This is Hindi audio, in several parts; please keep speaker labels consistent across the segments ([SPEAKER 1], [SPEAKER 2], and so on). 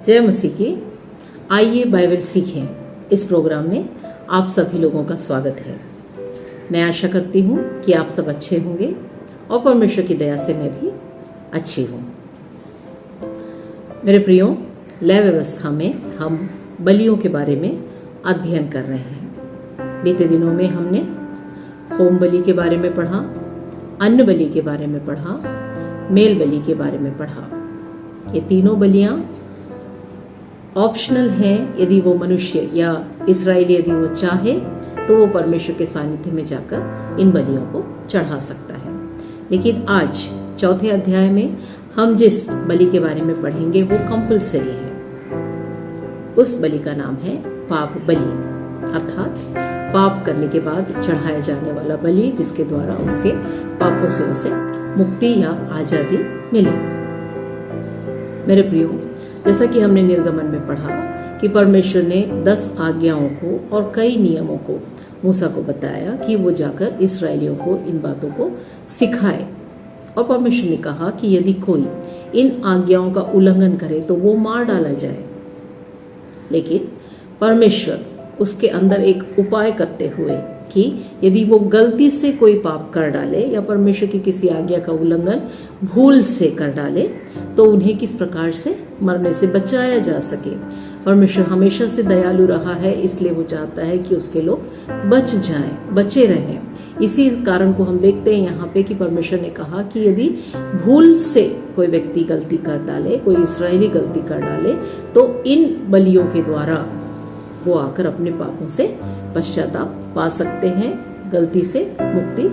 [SPEAKER 1] जय मसीह की। आइए बाइबल सीखें। इस प्रोग्राम में आप सभी लोगों का स्वागत है। मैं आशा करती हूँ कि आप सब अच्छे होंगे और परमेश्वर की दया से मैं भी अच्छी हूँ। मेरे प्रियो, लय व्यवस्था में हम बलियों के बारे में अध्ययन कर रहे हैं। बीते दिनों में हमने होम बलि के बारे में पढ़ा, अन्न बलि के बारे में पढ़ा, मेल बलि के बारे में पढ़ा। ये तीनों बलियां ऑप्शनल हैं। यदि वो मनुष्य या इस्राएली यदि वो चाहे तो वो परमेश्वर के सानिध्य में जाकर इन बलियों को चढ़ा सकता है। लेकिन आज चौथे अध्याय में हम जिस बलि के बारे में पढ़ेंगे वो कंपल्सरी है। उस बलि का नाम है पाप बलि, अर्थात पाप करने के बाद चढ़ाया जाने वाला बलि, जिसके द्वारा उसके पापों से उसे मुक्ति या आजादी मिले। मेरे प्रियो, जैसा कि हमने निर्गमन में पढ़ा कि परमेश्वर ने 10 आज्ञाओं को और कई नियमों को मूसा को बताया कि वो जाकर इस्राएलियों को इन बातों को सिखाए। और परमेश्वर ने कहा कि यदि कोई इन आज्ञाओं का उल्लंघन करे तो वो मार डाला जाए। लेकिन परमेश्वर उसके अंदर एक उपाय करते हुए कि यदि वो गलती से कोई पाप कर डाले या परमेश्वर की किसी आज्ञा का उल्लंघन भूल से कर डाले तो उन्हें किस प्रकार से मरने से बचाया जा सके। परमेश्वर हमेशा से दयालु रहा है, इसलिए वो चाहता है कि उसके लोग बच जाएं, बचे रहें। इसी कारण को हम देखते हैं यहाँ पे कि परमेश्वर ने कहा कि यदि भूल से कोई व्यक्ति गलती कर डाले, कोई इस्राएली गलती कर डाले, तो इन बलियों के द्वारा वो आकर अपने पापों से पश्चाताप पा सकते हैं, गलती से मुक्ति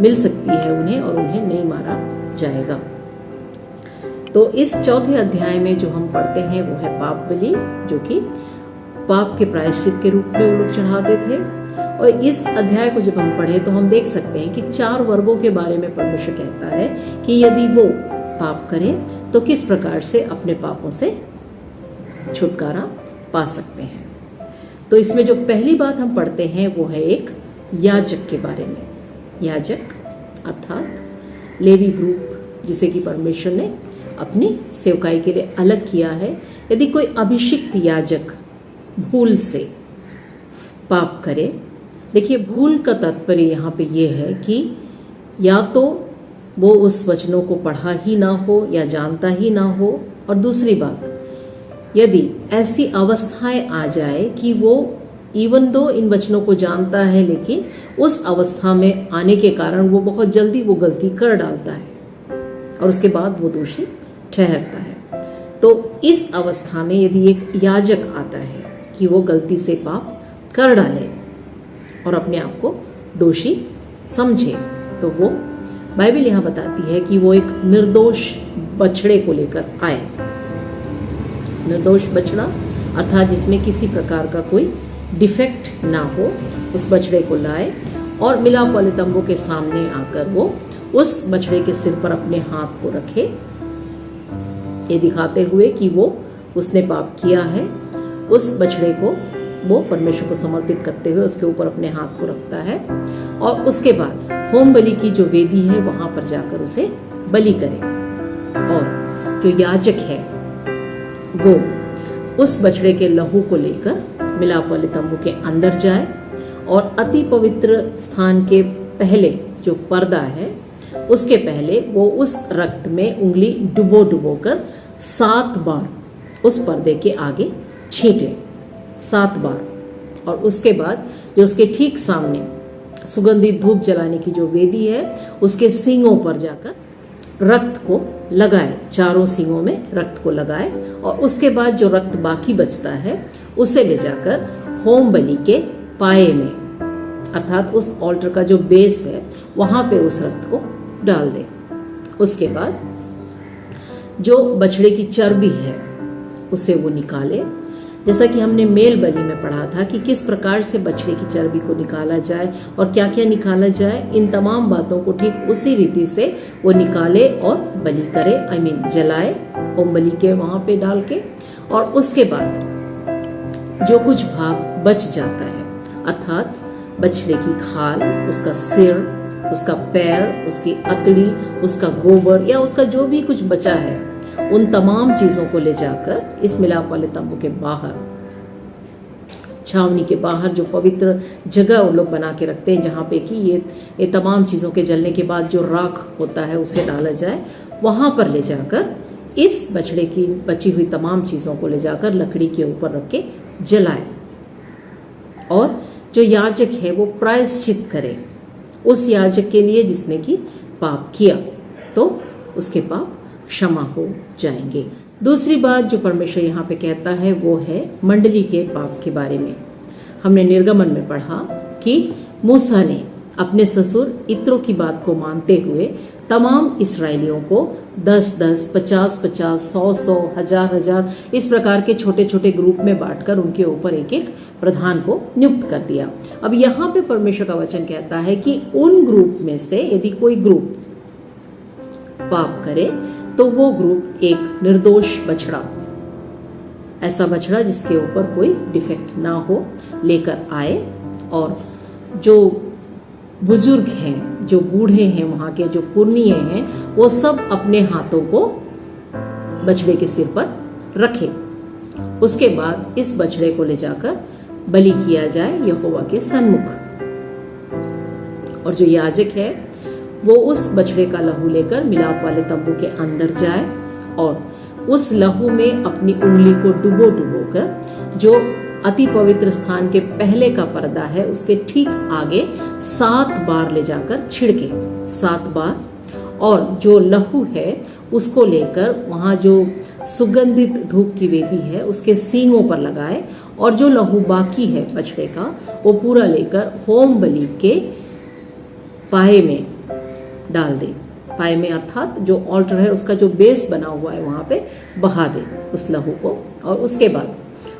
[SPEAKER 1] मिल सकती है उन्हें और उन्हें नहीं मारा जाएगा। तो इस चौथे अध्याय में जो हम पढ़ते हैं वो है पाप बलि, जो कि पाप के प्रायश्चित के रूप में वो लोग चढ़ाते थे। और इस अध्याय को जब हम पढ़े तो हम देख सकते हैं कि 4 वर्गों के बारे में परमेश्वर कहता है कि यदि वो पाप करें तो किस प्रकार से अपने पापों से छुटकारा पा सकते हैं। तो इसमें जो पहली बात हम पढ़ते हैं वो है एक याजक के बारे में। याजक अर्थात लेवी ग्रुप, जिसे कि परमेश्वर ने अपनी सेवकाई के लिए अलग किया है। यदि कोई अभिषिक्त याजक भूल से पाप करे, देखिए भूल का तात्पर्य यहाँ पे ये है कि या तो वो उस वचनों को पढ़ा ही ना हो या जानता ही ना हो, और दूसरी बात, यदि ऐसी अवस्थाएं आ जाए कि वो इवन दो इन वचनों को जानता है लेकिन उस अवस्था में आने के कारण वो बहुत जल्दी वो गलती कर डालता है और उसके बाद वो दोषी ठहरता है। तो इस अवस्था में यदि एक याजक आता है कि वो गलती से पाप कर डाले और अपने आप को दोषी समझे, तो वो बाइबल यहाँ बताती है कि वो एक निर्दोष बछड़े को लेकर आए। निर्दोष बछड़ा अर्थात जिसमें किसी प्रकार का कोई डिफेक्ट ना हो, उस बछड़े को लाए और मिलाप वाले तंबू के सामने आकर वो उस बछड़े के सिर पर अपने हाथ को रखे, ये दिखाते हुए कि वो उसने पाप किया है। उस बछड़े को वो परमेश्वर को समर्पित करते हुए उसके ऊपर अपने हाथ को रखता है और उसके बाद होम बलि की जो वेदी है वहां पर जाकर उसे बलि करे। और जो याजक है वो उस बछड़े के लहू को लेकर मिलाप वाले तंबू के अंदर जाए और अति पवित्र स्थान के पहले जो पर्दा है उसके पहले वो उस रक्त में उंगली डुबो डुबो कर 7 बार उस पर्दे के आगे छींटे, 7 बार। और उसके बाद जो उसके ठीक सामने सुगंधित धूप जलाने की जो वेदी है उसके सींगों पर जाकर रक्त को लगाए, चारों सींगों में रक्त को लगाए और उसके बाद जो रक्त बाकी बचता है उसे ले जाकर होम बलि के पाए में, अर्थात उस ऑल्टर का जो बेस है वहां पे उस रक्त को डाल दे। उसके बाद जो बछड़े की चर्बी है उसे वो निकाले। जैसा कि हमने मेल बलि में पढ़ा था कि किस प्रकार से बछड़े की चर्बी को निकाला जाए और क्या क्या निकाला जाए, इन तमाम बातों को ठीक उसी रीति से वो निकाले और बलि करे, जलाए होम बलि के वहां पे डाल के। और उसके बाद जो कुछ भाग बच जाता है, अर्थात बछड़े की खाल, उसका सिर, उसका पैर, उसकी अतड़ी, उसका गोबर या उसका जो भी कुछ बचा है, उन तमाम चीज़ों को ले जाकर इस मिलाप वाले तंबू के बाहर, छावनी के बाहर जो पवित्र जगह वो लोग बना के रखते हैं, जहाँ पे कि ये तमाम चीज़ों के जलने के बाद जो राख होता है उसे डाला जाए, वहाँ पर ले जाकर इस बछड़े की बची हुई तमाम चीज़ों को ले जाकर लकड़ी के ऊपर रख के जलाए। और जो याजक है वो प्रायश्चित करे उस याजक के लिए जिसने कि पाप किया, तो उसके पाप क्षमा हो जाएंगे। दूसरी बात जो परमेश्वर यहाँ पे कहता है वो है मंडली के पाप के बारे में। हमने निर्गमन में पढ़ा कि मूसा ने अपने ससुर इत्रो की बात को मानते हुए तमाम इस्राएलियों को 10-10, 50-50, 100-100, 1000-1000 इस प्रकार के छोटे छोटे ग्रुप में बांटकर उनके ऊपर एक एक प्रधान को नियुक्त कर दिया। अब यहाँ पे परमेश्वर का वचन कहता है कि उन ग्रुप में से यदि कोई ग्रुप पाप करे तो वो ग्रुप एक निर्दोष बछड़ा, ऐसा बछड़ा जिसके ऊपर कोई डिफेक्ट ना हो, लेकर आए। और जो बुजुर्ग हैं, जो बूढ़े हैं, वहाँ के जो पुरनिये हैं, वो सब अपने हाथों को बछड़े के सिर पर रखे। उसके बाद इस बछड़े को ले जाकर बलि किया जाए यहोवा के सन्मुख। और जो याजक है वो उस बछड़े का लहू लेकर मिलाप वाले तंबू के अंदर जाए और उस लहू में अपनी उंगली को डुबो कर जो अति पवित्र स्थान के पहले का पर्दा है उसके ठीक आगे 7 बार ले जाकर छिड़के, 7 बार। और जो लहू है उसको लेकर वहाँ जो सुगंधित धूप की वेदी है उसके सींगों पर लगाए। और जो लहू बाकी है बछड़े का वो पूरा लेकर होम बलि के पाए में डाल दे। पाए में अर्थात जो ऑल्टर है उसका जो बेस बना हुआ है वहाँ पे बहा दे उस लहू को। और उसके बाद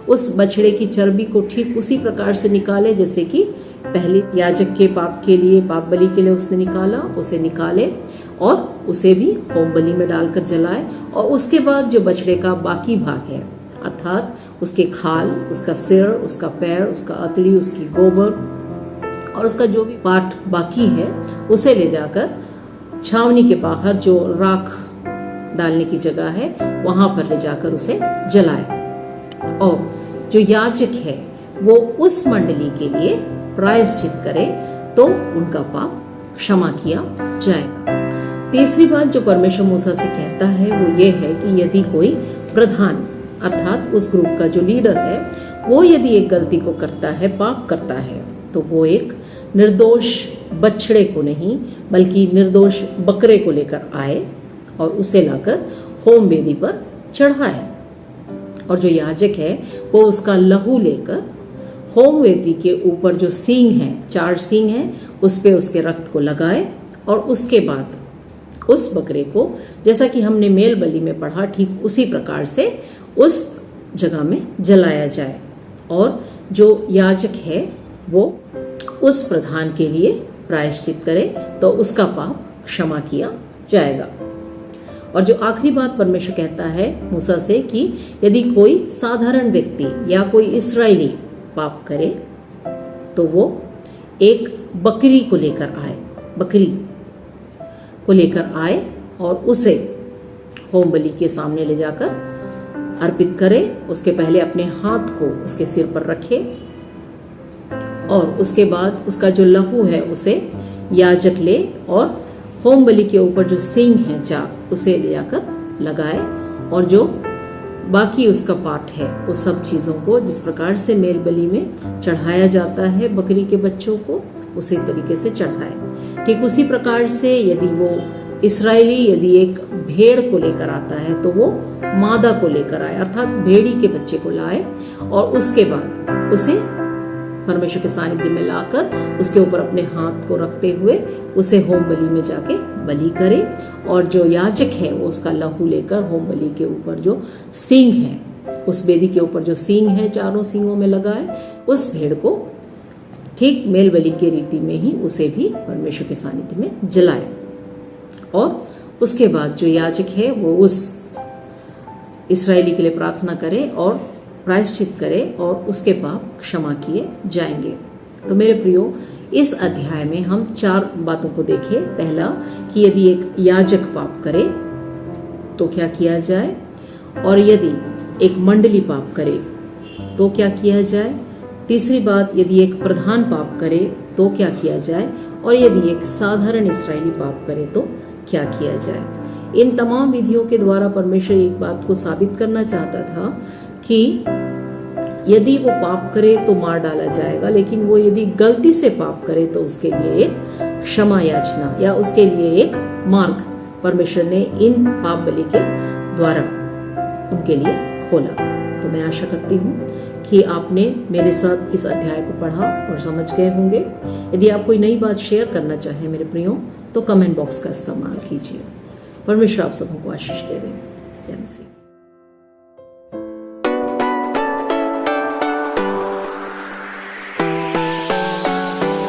[SPEAKER 1] उस बछड़े की चर्बी को ठीक उसी प्रकार से निकाले जैसे कि पहले याजक के पाप के लिए, पाप बलि के लिए उसने निकाला, उसे निकाले और उसे भी होम बलि में डालकर जलाए। और उसके बाद जो बछड़े का बाकी भाग है अर्थात उसके खाल, उसका सिर, उसका पैर, उसका अतड़ी, उसकी गोबर और उसका जो भी पार्ट बाकी है उसे ले जाकर छावनी के बाहर जो राख डालने की जगह है वहां पर ले जाकर उसे जलाए। और जो याजक है वो उस मंडली के लिए प्रायश्चित करे तो उनका पाप क्षमा किया जाएगा। तीसरी बात जो परमेश्वर मूसा से कहता है वो ये है कि यदि कोई प्रधान अर्थात उस ग्रुप का जो लीडर है वो यदि एक गलती को करता है, पाप करता है, तो वो एक निर्दोष बछड़े को नहीं बल्कि निर्दोष बकरे को लेकर आए और उसे लाकर होम वेदी पर चढ़ाए। और जो याजक है वो उसका लहू लेकर होम वेदी के ऊपर जो सींग है, 4 सींग हैं, उस पे उसके रक्त को लगाए। और उसके बाद उस बकरे को जैसा कि हमने मेल बलि में पढ़ा ठीक उसी प्रकार से उस जगह में जलाया जाए। और जो याजक है वो उस प्रधान के लिए प्रायश्चित करे तो उसका पाप क्षमा किया जाएगा। और जो आखिरी बात परमेश्वर कहता है मूसा से कि यदि कोई साधारण व्यक्ति या कोई इस्राएली पाप करे तो वो एक बकरी को लेकर आए, बकरी को लेकर आए और उसे होम बलि के सामने ले जाकर अर्पित करे। उसके पहले अपने हाथ को उसके सिर पर रखे और उसके बाद उसका जो लहू है उसे याजक ले और होम बलि के ऊपर जो सींग है 4 उसे ले जाकर लगाए। और जो बाकी उसका पार्ट है उस सब चीज़ों को जिस प्रकार से मेल बलि में चढ़ाया जाता है बकरी के बच्चों को उसी तरीके से चढ़ाए। ठीक उसी प्रकार से यदि वो इस्राएली यदि एक भेड़ को लेकर आता है तो वो मादा को लेकर आए अर्थात भेड़ी के बच्चे को लाए और उसके बाद उसे परमेश्वर के सानिध्य में लाकर उसके ऊपर अपने हाथ को रखते हुए उसे होम बलि में जाके बलि करे। और जो याजक है वो उसका लहू लेकर होम बलि के ऊपर जो सींग है उस वेदी के ऊपर जो सींग है 4 सींगों में लगाए उस भेड़ को ठीक मेल बलि के रीति में ही उसे भी परमेश्वर के सानिध्य में जलाए। और उसके बाद जो याजक है वो उस इस्राएली के लिए प्रार्थना करे और प्रायश्चित करे और उसके पाप क्षमा किए जाएंगे। तो मेरे प्रियो इस अध्याय में हम 4 बातों को देखें। पहला कि यदि एक याजक पाप करे तो क्या किया जाए, और यदि एक मंडली पाप करे तो क्या किया जाए। तीसरी बात, यदि एक प्रधान पाप करे तो क्या किया जाए, और यदि एक साधारण इस्राएली पाप करे तो क्या किया जाए। इन तमाम विधियों के द्वारा परमेश्वर एक बात को साबित करना चाहता था कि यदि वो पाप करे तो मार डाला जाएगा, लेकिन वो यदि गलती से पाप करे तो उसके लिए एक क्षमा याचना या उसके लिए एक मार्ग परमेश्वर ने इन पाप बलि के द्वारा उनके लिए खोला। तो मैं आशा करती हूँ कि आपने मेरे साथ इस अध्याय को पढ़ा और समझ गए होंगे। यदि आप कोई नई बात शेयर करना चाहें मेरे प्रियो, तो कमेंट बॉक्स का इस्तेमाल कीजिए। परमेश्वर आप सबको आशीष दे। जय मसीह।